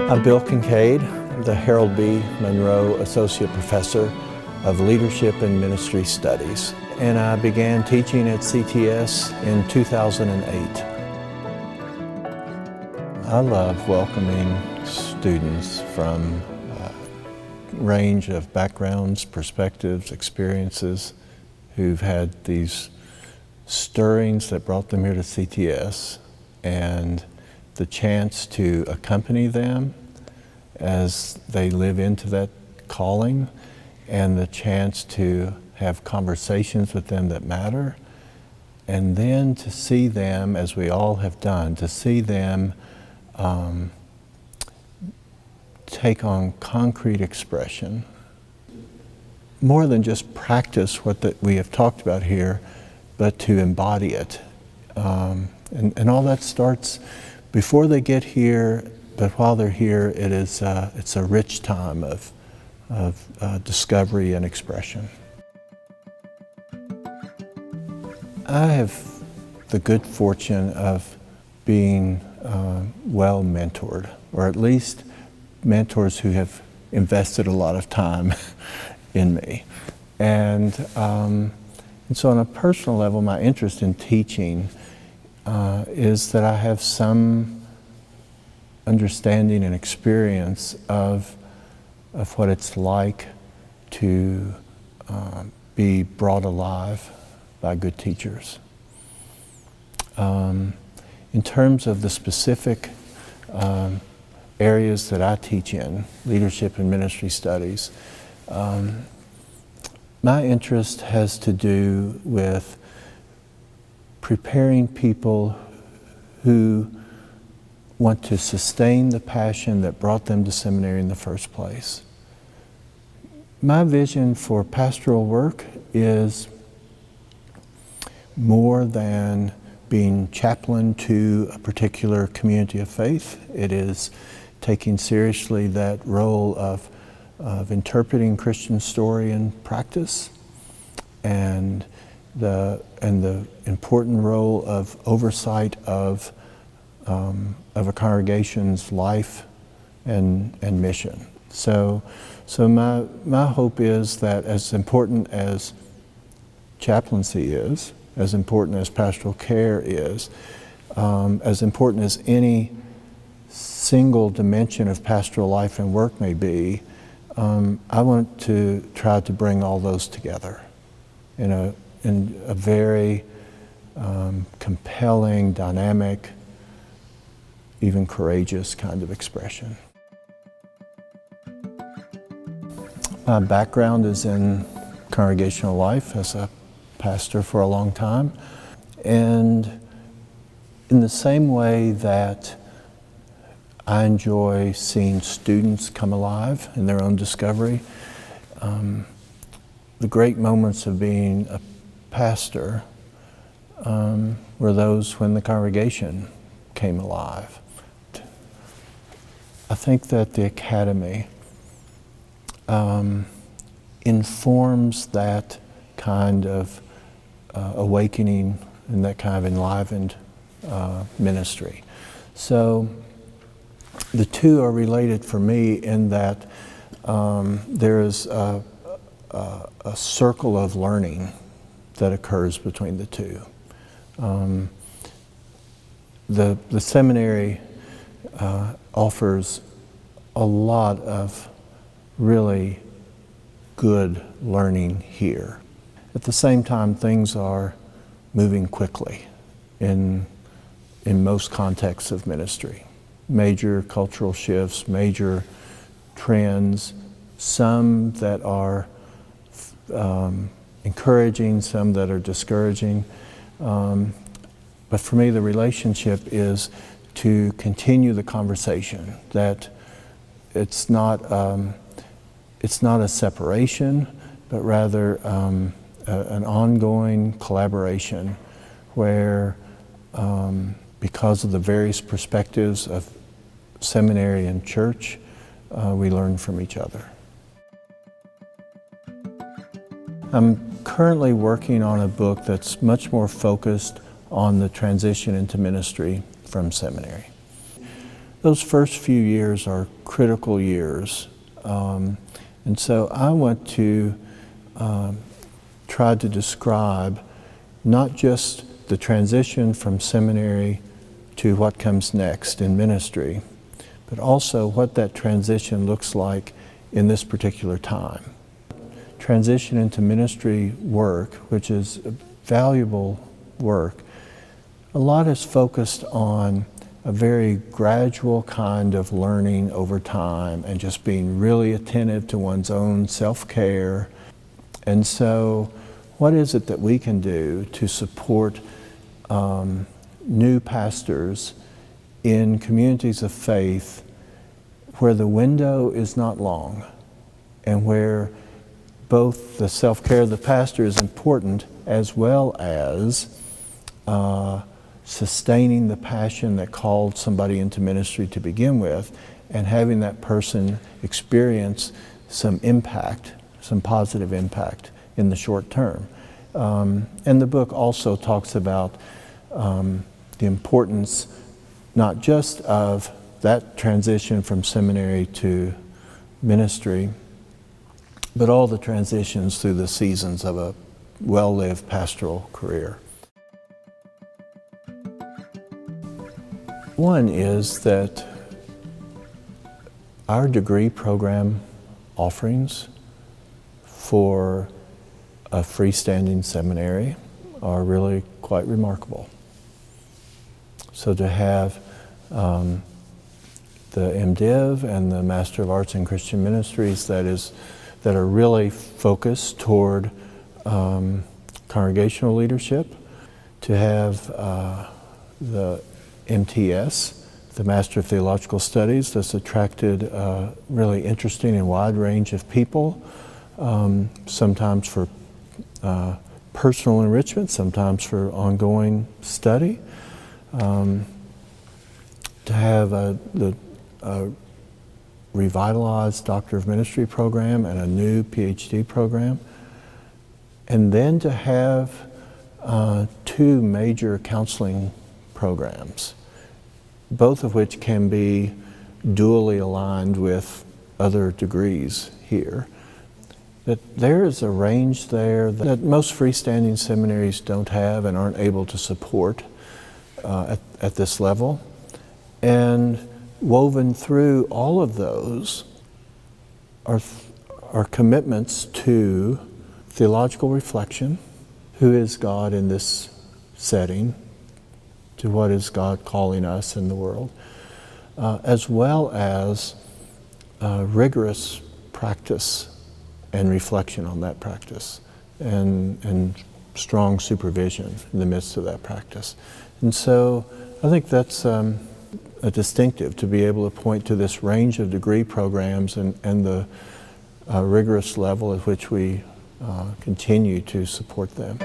I'm Bill Kincaid. I'm the Herald B. Monroe Associate Professor of Leadership and Ministry Studies. And I began teaching at CTS in 2008. I love welcoming students from a range of backgrounds, perspectives, experiences, who've had these stirrings that brought them here to CTS, and the chance to accompany them as they live into that calling, and the chance to have conversations with them that matter, and then to see them, as we all have done, to see them take on concrete expression. More than just practice what we have talked about here, but to embody it. And all that starts before they get here, but while they're here, it's a rich time of discovery and expression. I have the good fortune of being well mentored, or at least mentors who have invested a lot of time in me. And so on a personal level, my interest in teaching is that I have some understanding and experience of what it's like to be brought alive by good teachers. In terms of the specific areas that I teach in, leadership and ministry studies, my interest has to do with preparing people who want to sustain the passion that brought them to seminary in the first place. My vision for pastoral work is more than being chaplain to a particular community of faith. It is taking seriously that role of interpreting Christian story and practice, and the important role of oversight of a congregation's life and mission. So my hope is that as important as chaplaincy is, as important as pastoral care is, as important as any single dimension of pastoral life and work may be, I want to try to bring all those together in a very compelling, dynamic, even courageous kind of expression. My background is in congregational life as a pastor for a long time, and in the same way that I enjoy seeing students come alive in their own discovery, the great moments of being a pastor were those when the congregation came alive. I think that the academy informs that kind of awakening and that kind of enlivened ministry. So the two are related for me in that there is a circle of learning that occurs between the two. The seminary offers a lot of really good learning here. At the same time, things are moving quickly in most contexts of ministry. Major cultural shifts, major trends, some that are encouraging, some that are discouraging. But for me, the relationship is to continue the conversation, that it's not a separation, but rather an ongoing collaboration where, because of the various perspectives of seminary and church, we learn from each other. I'm currently working on a book that's much more focused on the transition into ministry from seminary. those first few years are critical years. And so I want to try to describe not just the transition from seminary to what comes next in ministry, but also what that transition looks like in this particular time. Transition into ministry work, which is valuable work, a lot is focused on a very gradual kind of learning over time and just being really attentive to one's own self-care. And so what is it that we can do to support new pastors in communities of faith where the window is not long and where both the self-care of the pastor is important as well as sustaining the passion that called somebody into ministry to begin with and having that person experience some impact, some positive impact in the short term. And the book also talks about the importance not just of that transition from seminary to ministry, but all the transitions through the seasons of a well-lived pastoral career. One is that our degree program offerings for a freestanding seminary are really quite remarkable. So to have the MDiv and the Master of Arts in Christian Ministries that are really focused toward congregational leadership, to have the MTS, the Master of Theological Studies, that's attracted a really interesting and wide range of people, sometimes for personal enrichment, sometimes for ongoing study. To have a revitalized Doctor of Ministry program and a new PhD program, and then to have two major counseling programs, both of which can be dually aligned with other degrees here. That there is a range there that most freestanding seminaries don't have and aren't able to support at this level. And woven through all of those are commitments to theological reflection. Who is God in this setting? To what is God calling us in the world? As well as rigorous practice and reflection on that practice and strong supervision in the midst of that practice. And so I think that's a distinctive to be able to point to this range of degree programs and the rigorous level at which we continue to support them.